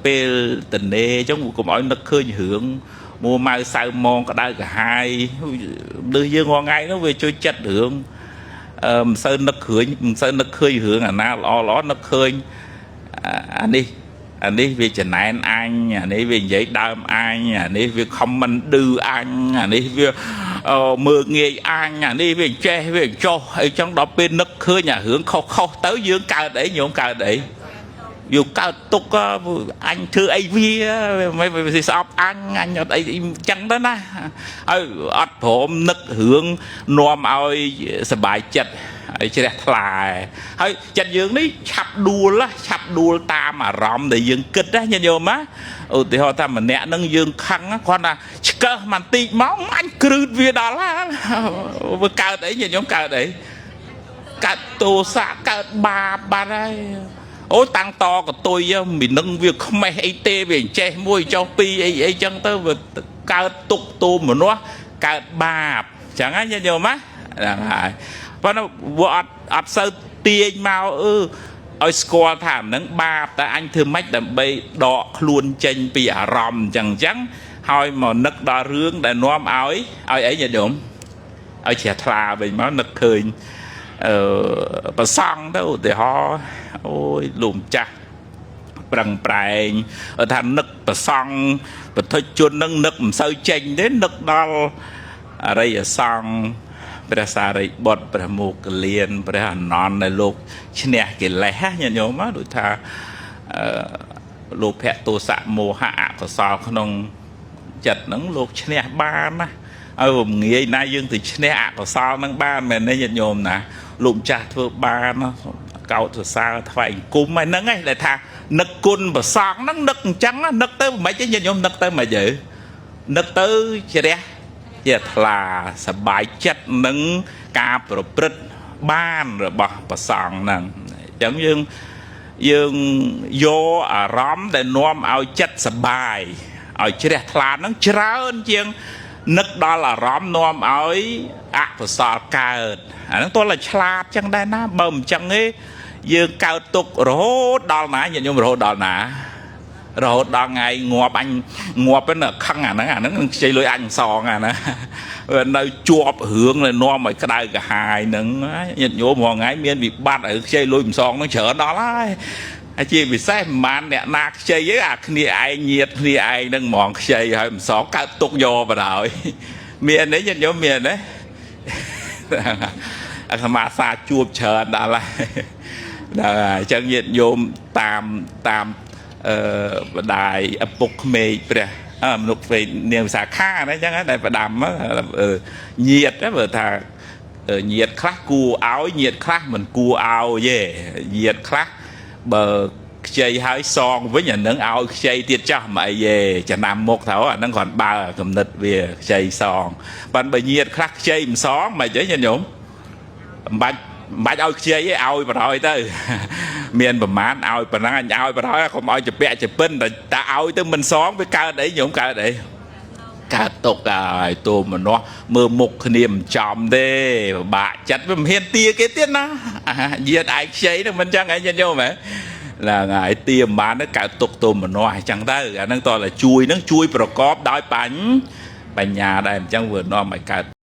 ពេលតនេចឹងកុំឲ្យនឹកឃើញរឿងមួម៉ៅសៅម៉ងក្តៅក្រហាយដូចយើងងថ្ងៃនោះវាជួយចិត្តរឿងមិនសូវនឹកឃើញរឿងអាណាល្អនឹកឃើញអានេះវាចំណែនអញអានេះវានិយាយដើមអញអានេះវា comment ឌឺអញអានេះវាមើលងាយអញអានេះវាចេះវាចុះអីចឹងដល់ពេលនឹកឃើញអារឿងខុសទៅយើងកើតអីញោមកើតអីយកកើតទុកអញធ្វើអីវាមិនស្អប់អញអត់អីចឹងទៅណាហើយអត់ព្រមនឹករឿងនាំឲ្យសบายចិត្តឲ្យជ្រះថ្លាហើយចិត្តយើងនេះឆាប់ដួលតាមអារម្មណ៍ដែលយើងគិតណាញាតិញោមណាឧទាហរណ៍ថាម្នាក់នឹងយើងខឹងគាត់ថាឆ្កឹះមិនតិចមកអញគ្រឺតវាដល់វាកើតអីញាតិញោមកើតអីកើតទោសៈកើតបាបបាត់ហើយអូតាំងតកតុយមិននឹងវាខ្មេះអីទេវាចេះមួយចុះពីរអីចឹងទៅវាកើតទុកទោមមនុស្សកើតបាបចឹងណាញាតិញោមណាហ្នឹងហើយប៉ុន្តែវាអត់សូវទាញមកឲ្យស្គាល់ថាហ្នឹងបាបតែអញធ្វើម៉េចដើម្បីដកខ្លួនចេញពីអារម្មណ៍ចឹងហើយមកនឹកដល់រឿងដែលនាំឲ្យអីញាតិញោមឲ្យជ្រះថ្លាវិញមកនឹកឃើញប្រសង់ទៅឧទាហរណ៍អូយលោកម្ចាស់ប្រឹងប្រែងថានឹកប្រសង់បទជននឹងនឹកមិនសូវចេញទេនឹកដល់អរិយសង្ឃព្រះសារីបុត្រព្រះមោគលានព្រះអនន្តដែលលោកឈ្នះកិលេសញាតិញោមដូចថាលោភៈទោសៈមោហៈអកុសលក្នុងចិត្តហ្នឹងលោកឈ្នះបានណាឲ្យរំងាយណាយើងទៅឈ្នះអកុសលហ្នឹងបានមែនទេញាតិញោមណាលោកម្ចាស់ធ្វើបានណាកោតសរសើរថ្វាយអង្គមហ្នឹងឯងដែលថានឹកគុណប្រសងហ្នឹងនឹកអញ្ចឹងនឹកទៅមិនខ្មិចទេញាតិញោមនឹកទៅមិនយើនឹកទៅជ្រះជាថ្លាសប្បាយចិត្តនឹងការប្រព្រឹត្តបានរបស់ប្រសងហ្នឹងអញ្ចឹងយើងយកអារម្មណ៍ដែលនាំឲ្យចិត្តសប្បាយឲ្យជ្រះថ្លាហ្នឹងច្រើនជាងនឹកដល់អារម្មណ៍នាំឲ្យអកុសលកើតអាហ្នឹងទោះតែឆ្លាតចឹងដែរណាបើមិនចឹងទេយើងកើតទុករហូតដល់ណាញាតិញោមរហូតដល់ណារហូតដល់ថ្ងៃងាប់អញងាប់ហ្នឹងខឹងអាហ្នឹងខ្ចីលុយអញសងអាណានៅជាប់រឿងនៅនាំឲ្យក្តៅក្រហាយហ្នឹងញាតិញោមរាល់ថ្ងៃមានវិបត្តិឲ្យខ្ចីលុយមិនសងហ្នឹងច្រើនដល់ហើយហើយជាពិសេសមិនបានអ្នកណាខ្ចីទេអាគ្នាឯងញាតិគ្នាឯងហ្នឹងហ្មងខ្ចីហើយមិនសងកើតទុកយកបណ្ដោយមានទេញាតិញោមមានទេអាសមាសាជួបច្រើនដល់ហើយដល់ហើយអញ្ចឹងញាតិញោមតាមបដាយឪពុកក្មេកព្រះមនុស្សពេលនាងវិសាខាណាអញ្ចឹងតែផ្ដាំញាតបើថាញាតខ្លះគួរឲ្យញាតខ្លះមិនគួរឲ្យទេញាតខ្លះបើខ្ចីឲ្យសងវិញអានឹងឲ្យខ្ចីទៀតចាស់មិនអីទេចំណាំមុខទៅអានឹងគ្រាន់បើគំនិតវាខ្ចីសងប៉ុន្តែបើញាតខ្លះខ្ចីមិនសងមិនអីទេញាតិញោមមិនបាច់ឲ្យខ្ចីទេឲ្យបរោយទៅមានប្រមាណឲ្យប៉ុណ្ណឹងអញឲ្យបរោយកុំឲ្យជាពាក់ជាពិនតែឲ្យទៅមិនសងវាកើតអីញោមកើតអីកើតទុកហើយតួមនុស្សមើលមុខគ្នាមិនចំទេពិបាកចិត្តវាមិនហ៊ានទាគេទៀតណាញាតឯងខ្ចីហ្នឹងមិនចឹងឯងញាតិញោមហ៎ឡើងហើយទាមិនបានទៅកើតទុកតួមនុស្សអញ្ចឹងទៅអាហ្នឹងតោះតែជួយហ្នឹងជួយប្រកបដោយបញ្ញាដែរអញ្ចឹងវានាំឲ្យកើត